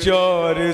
4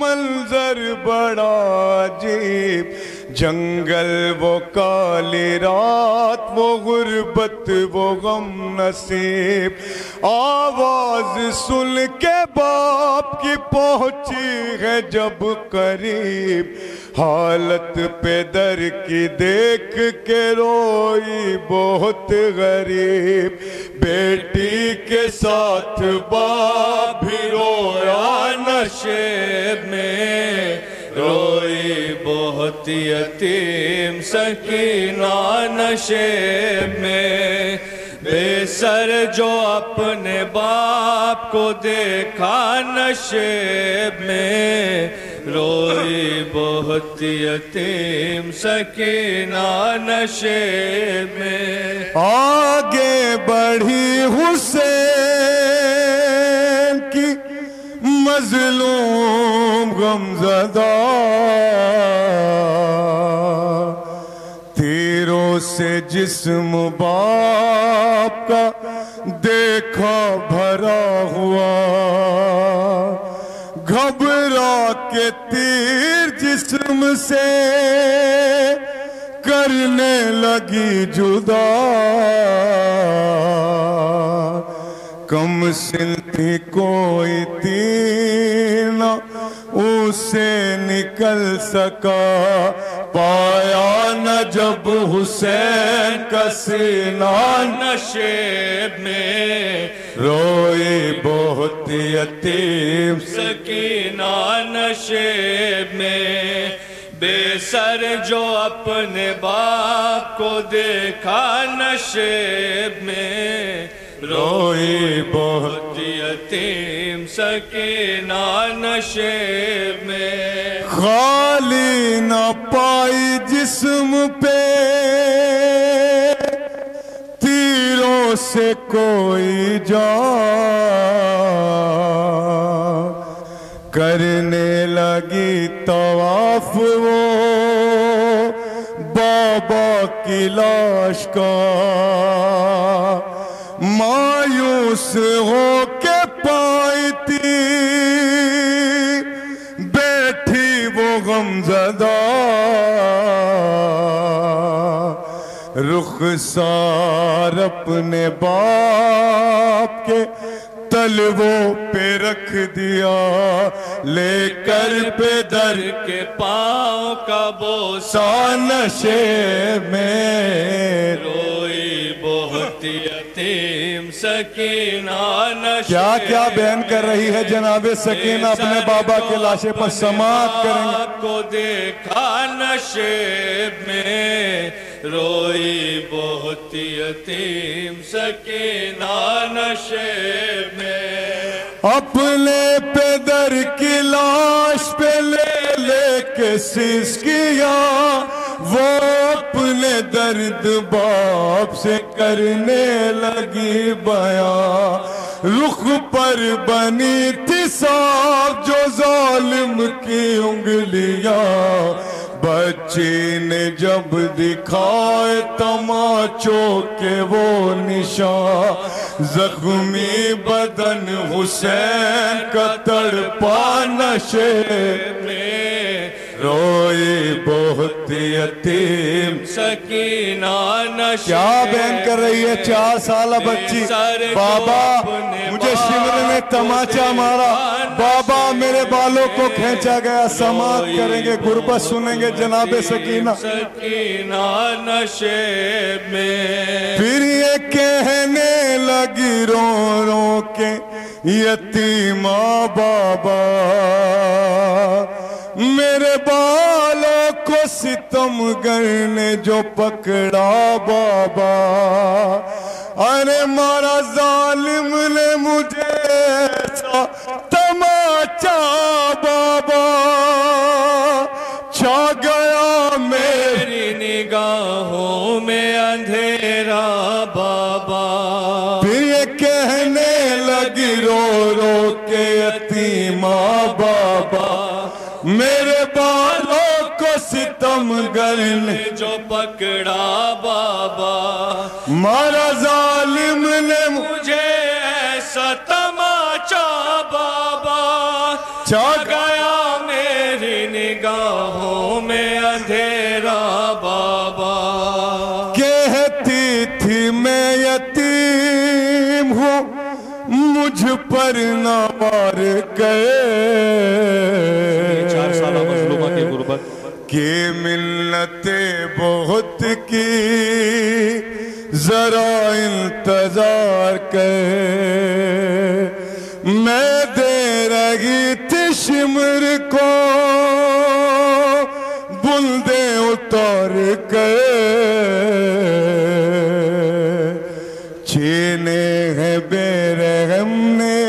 منظر بڑا عجیب، جنگل وہ کالی رات، وہ غربت وہ غم نصیب، آواز سن کے باپ کی پہنچی ہے جب قریب، حالت پدر کی دیکھ کے روئی بہت غریب، بیٹی کے ساتھ باپ بھی رویا نشے میں، روئی بہت یتیم سکینہ نشے میں، بے سر جو اپنے باپ کو دیکھا نشے میں، روئی بہت یتیم سکینہ نشے میں۔ آگے بڑھی حسین کی مظلوم غمزدہ، تیروں سے جسم باپ کا دیکھا بھرا ہوا، گھبرا کے تیر جسم سے کرنے لگی جدا، کم سن تھی کوئی تیر نہ اسے نکل سکا، پایا نہ جب حسین کا سینہ نشے میں، روئی بہت یتیم سکینہ نشے میں، بے سر جو اپنے باپ کو دیکھا نشے میں، روئی بہت یتیم سکینہ نشے میں۔ خالی نہ پائی جسم پہ تیروں سے کوئی جان، کرنے لگی طواف وہ بابا کی لاش کا، مایوس ہو کے پائی تھی بیٹھی وہ غمزدہ، رخسار اپنے باپ کے تلووں پہ رکھ دیا، لے کر پدر کے پاؤں کا بوسہ نشے میں، روئی بہت یتیم سکینہ نشے۔ کیا کیا بیان کر رہی ہے جناب سکینہ، اپنے بابا کے لاشے پر سماعت کریں گے۔ کو دیکھا نشے میں، روئی بہت یتیم سکینہ نشے میں، اپنے پدر کی لاش پہ لے لے کے سسکیا، وہ اپنے درد باپ سے کرنے لگی بیان، رخ پر بنی تھی صاف جو ظالم کی انگلیاں، بچی نے جب دکھائے تماچوں کے وہ نشان، زخمی بدن حسین کا تڑپا نشے میں، روئی بہت یتیم سکینہ نشے۔ کیا بیان کر رہی ہے 4 سالہ بچی، بابا مجھے شمر نے تماچا مارا، بابا میرے بالوں کو کھینچا گیا، سماعت کریں گے، غربت سنیں گے جناب سکینہ۔ سکینہ نشے میں، پھر یہ کہنے لگی رو رو کے یتیمہ بابا، میرے بالوں کو ستمگر نے جو پکڑا بابا، ارے مارا ظالم نے مجھے ایسا تماچا بابا، چھا گیا میری نگاہوں میں اندھیرا بابا۔ پھر یہ کہنے لگی رو رو کے یتیمہ بابا، میرے بالوں کو ستمگر نے جو پکڑا بابا، مارا ظالم نے مجھے ایسا تماچا بابا، چھا گیا تیری نگاہوں میں اندھیرا بابا. کہتی تھی میں یتیم ہوں مجھ پر نہ وار کرے. 4 سالہ مظلومہ کی غربت کہ منتیں بہت کی ذرا انتظار کر. میں دے رہی تھی شمر کو بلندیں اتار کر. چھینے ہیں بے رحم نے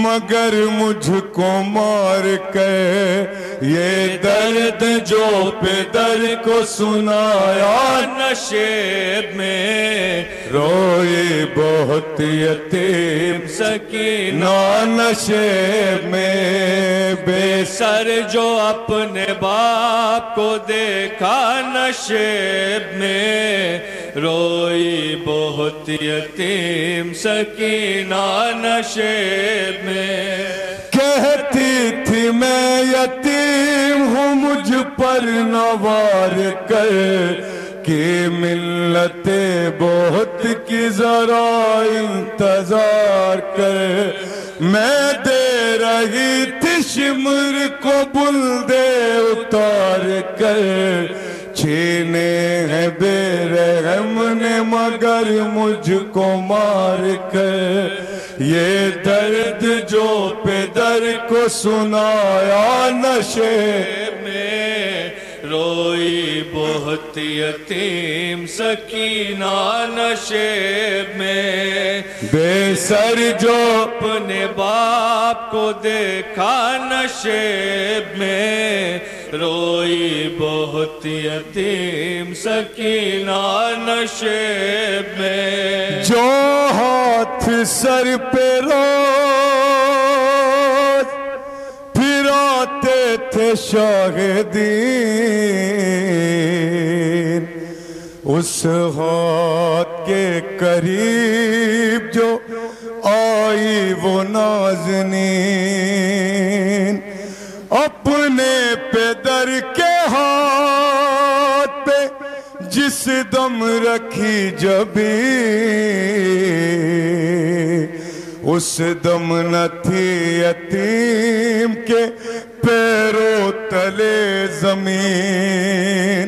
مگر مجھ کو مار کر. یہ درد جو پدر کو سنایا نشیب میں روئی بہت یتیم سکینہ نشیب میں بے سر جو اپنے باپ کو دیکھا نشیب میں روئی بہت یتیم سکینہ نشیب میں. کہتی تھی میں یتیم ہوں مجھ پر نہ وار کر. کہ ملتیں بہت کی ذرا انتظار کر. میں دے رہی تھی شمر کو بلندے اتار کر. چھینے ہیں بے رحم نے مگر مجھ کو مار کر. یہ درد جو پدر کو سنایا نشیب میں روئی بہت یتیم سکینہ نشیب میں. بے سر جو اپنے باپ کو دیکھا نشیب میں روئی بہت یتیم سکینہ نشیب میں. جو ہاتھ سر پہ روز پھراتے تھے شاہدین اس ہاتھ کے قریب جو آئی وہ نازنین. اپنے پدر کے ہاتھ پہ جس دم رکھی جبیں اس دم نہ تھی یتیم کے پیروں تلے زمین.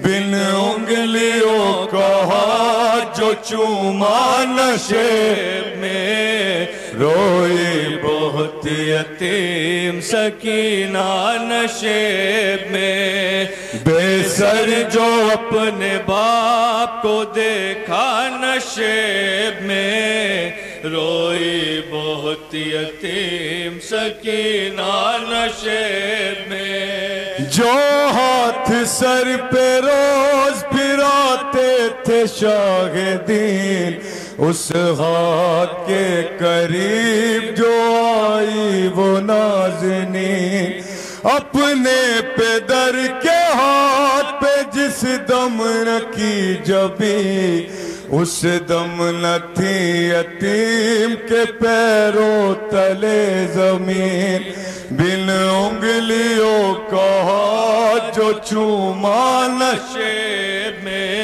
بن انگلیوں کا ہاتھ جو چوما نشیب میں روئی بہت یتیم سکینہ نشیب میں. بے سر جو اپنے باپ کو دیکھا نشیب میں روئی بہت یتیم سکینہ نشیب میں. جو ہاتھ سر پہ روز پھراتے تھے شاہدین اس ہاتھ کے قریب جو آئی وہ نازنین. اپنے پدر کے ہاتھ پہ جس دم رکھی جبیں اس دم نہ تھی یتیم کے پیروں تلے زمین. بن انگلیوں کا ہاتھ جو چوما نشیب میں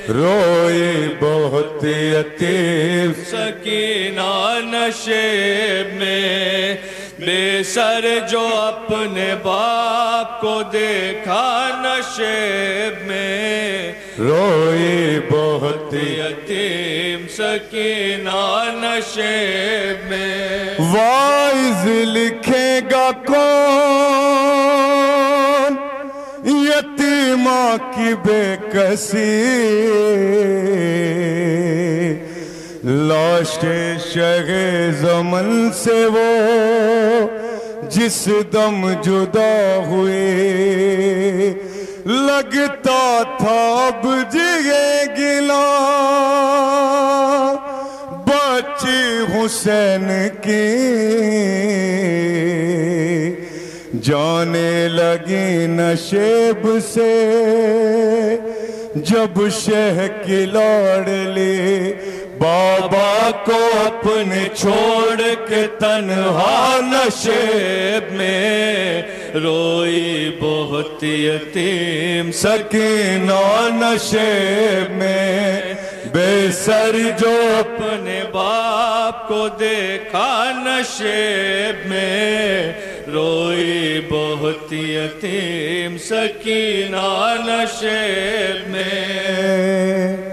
روئی بہت یتیم سکینہ نشیب میں. بے سر جو اپنے باپ کو دیکھا نشیب میں روئی بہت یتیم سکینہ نشیب میں. وائز لکھے گا کون یتیمہ کی بے کسی لاش شہ زمن سے وہ جس دم جدا ہوئے. لگتا تھا اب جگہ گلا بچی حسین کی جانے لگی نشیب سے جب شہ کی لاڑلی بابا کو اپنے چھوڑ کے تنہا نشیب میں روئی بہت یتیم سکینہ نشیب میں بے سر جو اپنے باپ کو دیکھا نشیب میں روئی بہت یتیم سکینہ نشیب میں